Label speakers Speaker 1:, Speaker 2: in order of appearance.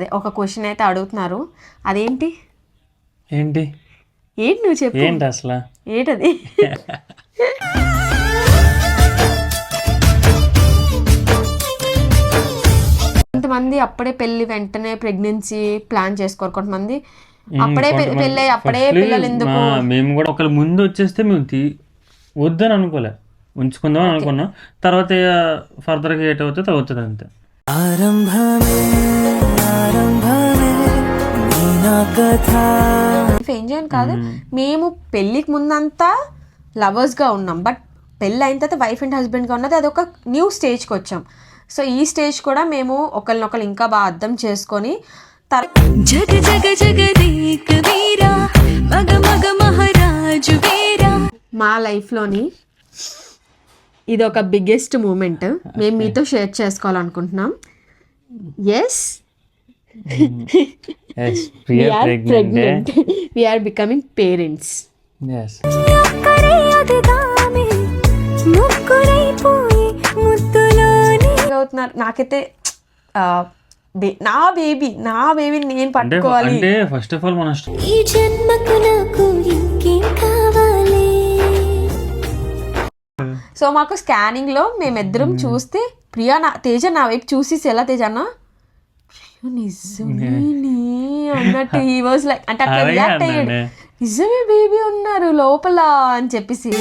Speaker 1: అదే ఒక క్వశ్చన్ అయితే అడుగుతున్నారు. అదేంటి
Speaker 2: ఏంటి
Speaker 1: ఏంటి నువ్వు చెప్పు.
Speaker 2: ఏంటి అసలు
Speaker 1: ఏంటది? కొంతమంది అప్పుడే పెళ్లి వెంటనే ప్రెగ్నెన్సీ ప్లాన్ చేసుకోరు. కొంతమంది అప్పుడే పెళ్ళి అప్పుడే పిల్లలు ఎందుకు.
Speaker 2: మేము కూడా ఒకళ్ళ ముందు వచ్చేస్తే మేము వద్దని అనుకోలే, ఉంచుకుందాం అనుకున్నాం. తర్వాత ఫర్దర్గా ఏట్ అవుతుంది అవుతుంది అంతే.
Speaker 1: ఏం చేయను కాదు, మేము పెళ్ళికి ముందంతా లవర్స్గా ఉన్నాం. బట్ పెళ్ళి అయిన తర్వాత వైఫ్ అండ్ హస్బెండ్గా ఉన్నది అది ఒక న్యూ స్టేజ్కి వచ్చాం. సో ఈ స్టేజ్ కూడా మేము ఒకరినొకరు ఇంకా బాగా అర్థం చేసుకొని మా లైఫ్లోని ఇది ఒక బిగ్గెస్ట్ మూమెంట్ మేము మీతో షేర్ చేసుకోవాలనుకుంటున్నాం. Yes, pregnant, we are becoming parents. అవుతున్నారు. నాకైతే నా బేబీని నేను పట్టుకోవాలి.
Speaker 2: అంటే ఫస్ట్ ఆఫ్ ఆల్ మన
Speaker 1: సో మాకు స్కానింగ్ లో మేమిద్దరం చూస్తే ప్రియా తేజ నా వైపు చూసి ఎలా తేజ అన్న నిజమేని అన్నట్టు హీ వాజ్ లైక్, అంటే అట్లా రియాక్ట్ అయ్యాడు. నిజమే బేబీ ఉన్నారు లోపల అని చెప్పేసి.